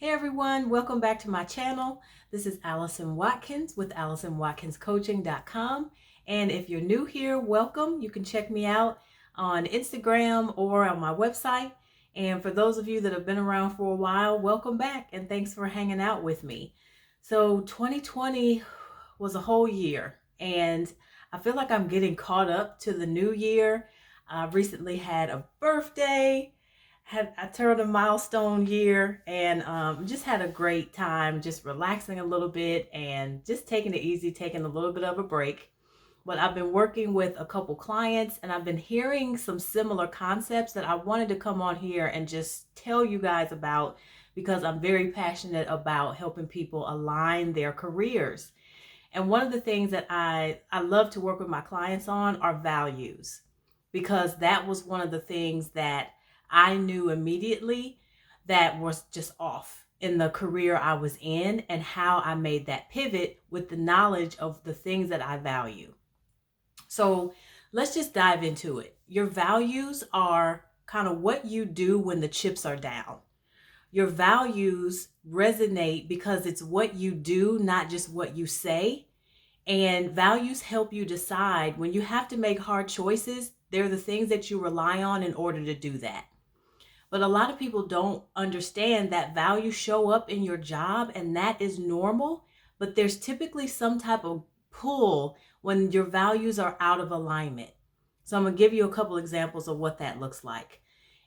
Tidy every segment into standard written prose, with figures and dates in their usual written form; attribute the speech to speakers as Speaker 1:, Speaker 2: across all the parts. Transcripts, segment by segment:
Speaker 1: Hey everyone, welcome back to my channel. This is Allison Watkins with AllisonWatkinsCoaching.com. And if you're new here, welcome. You can check me out on Instagram or on my website. And for those of you that have been around for a while, welcome back and thanks for hanging out with me. So 2020 was a whole year and I feel like I'm getting caught up to the new year. I recently had a birthday. I turned a milestone year and just had a great time, just relaxing a little bit and just taking it easy, taking a little bit of a break. But I've been working with a couple clients and I've been hearing some similar concepts that I wanted to come on here and just tell you guys about because I'm very passionate about helping people align their careers. And one of the things that I love to work with my clients on are values, because that was one of the things that I knew immediately that was just off in the career I was in and how I made that pivot with the knowledge of the things that I value. So let's just dive into it. Your values are kind of what you do when the chips are down. Your values resonate because it's what you do, not just what you say. And values help you decide when you have to make hard choices. They're the things that you rely on in order to do that. But a lot of people don't understand that values show up in your job, and that is normal. But there's typically some type of pull when your values are out of alignment. So I'm going to give you a couple examples of what that looks like.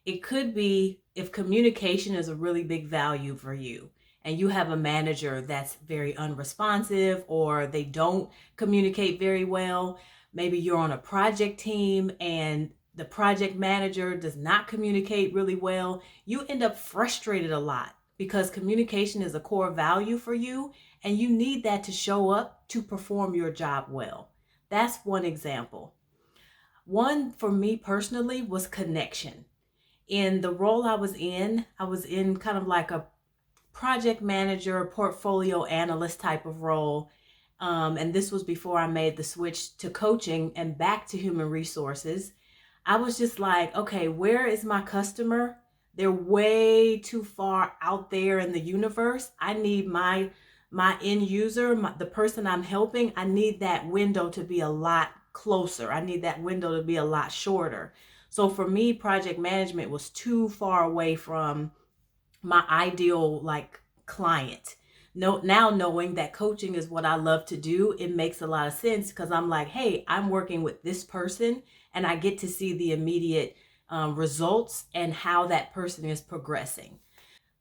Speaker 1: It could be if communication is a really big value for you and you have a manager that's very unresponsive or they don't communicate very well. Maybe you're on a project team and the project manager does not communicate really well. You end up frustrated a lot because communication is a core value for you and you need that to show up to perform your job well. That's one example. One for me personally was connection. In the role I was in kind of like a project manager, portfolio analyst type of role. And this was before I made the switch to coaching and back to human resources. I was just like, okay, where is my customer? They're way too far out there in the universe. I need my end user, the person I'm helping, I need that window to be a lot closer. I need that window to be a lot shorter. So for me, project management was too far away from my ideal client. No, now knowing that coaching is what I love to do, it makes a lot of sense because I'm like, hey, I'm working with this person and I get to see the immediate results and how that person is progressing.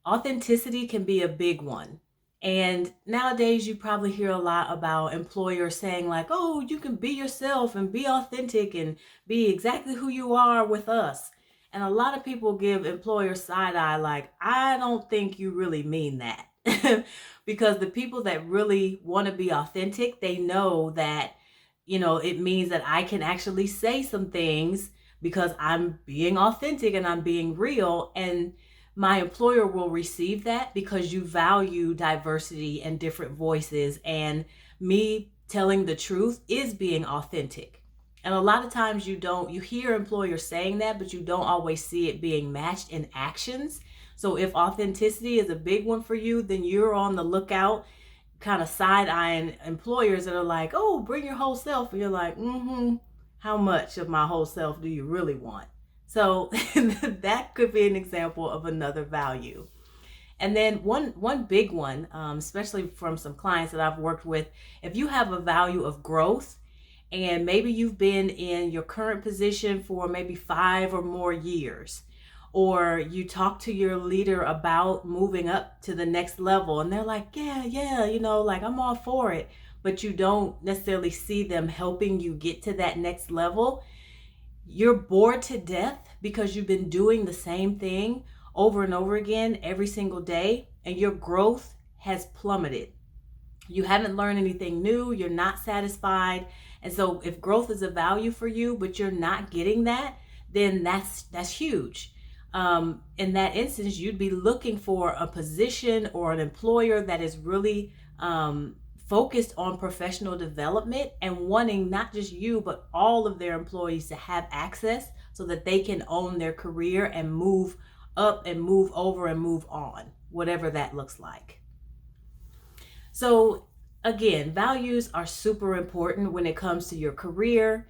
Speaker 1: Authenticity can be a big one. And nowadays you probably hear a lot about employers saying like, oh, you can be yourself and be authentic and be exactly who you are with us. And a lot of people give employers side eye like, I don't think you really mean that. Because the people that really want to be authentic, they know that, it means that I can actually say some things because I'm being authentic and I'm being real. And my employer will receive that because you value diversity and different voices. And me telling the truth is being authentic. And a lot of times you hear employers saying that, but you don't always see it being matched in actions. So if authenticity is a big one for you, then you're on the lookout, kind of side-eyeing employers that are like, oh, bring your whole self. And you're like, how much of my whole self do you really want? So that could be an example of another value. And then one big one, especially from some clients that I've worked with, if you have a value of growth, and maybe you've been in your current position for maybe 5 or more years, or you talk to your leader about moving up to the next level and they're like, yeah, like I'm all for it, but you don't necessarily see them helping you get to that next level. You're bored to death because you've been doing the same thing over and over again every single day, and your growth has plummeted. You haven't learned anything new. You're not satisfied. And so if growth is a value for you, but you're not getting that, then that's huge. In that instance, you'd be looking for a position or an employer that is really focused on professional development and wanting not just you, but all of their employees to have access so that they can own their career and move up and move over and move on, whatever that looks like. So again, values are super important when it comes to your career.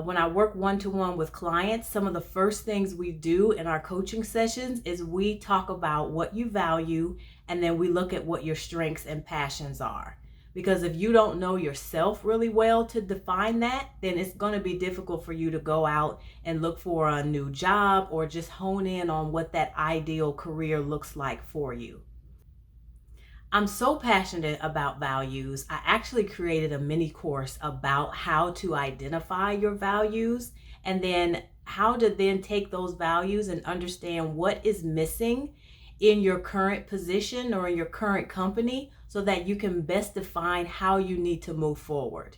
Speaker 1: When I work one-to-one with clients, some of the first things we do in our coaching sessions is we talk about what you value, and then we look at what your strengths and passions are. Because if you don't know yourself really well to define that, then it's going to be difficult for you to go out and look for a new job or just hone in on what that ideal career looks like for you. I'm so passionate about values. I actually created a mini course about how to identify your values and then how to then take those values and understand what is missing in your current position or in your current company so that you can best define how you need to move forward.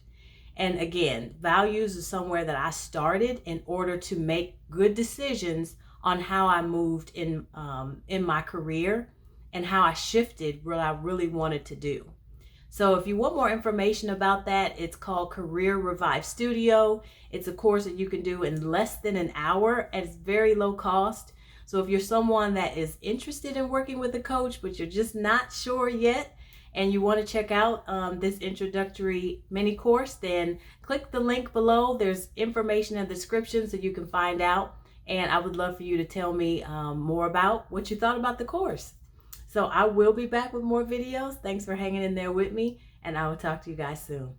Speaker 1: And again, values is somewhere that I started in order to make good decisions on how I moved in my career and how I shifted what I really wanted to do. So if you want more information about that, it's called Career Revive Studio. It's a course that you can do in less than an hour and it's very low cost. So if you're someone that is interested in working with a coach, but you're just not sure yet, and you want to check out this introductory mini course, then click the link below. There's information in the description so you can find out. And I would love for you to tell me more about what you thought about the course. So I will be back with more videos. Thanks for hanging in there with me, and I will talk to you guys soon.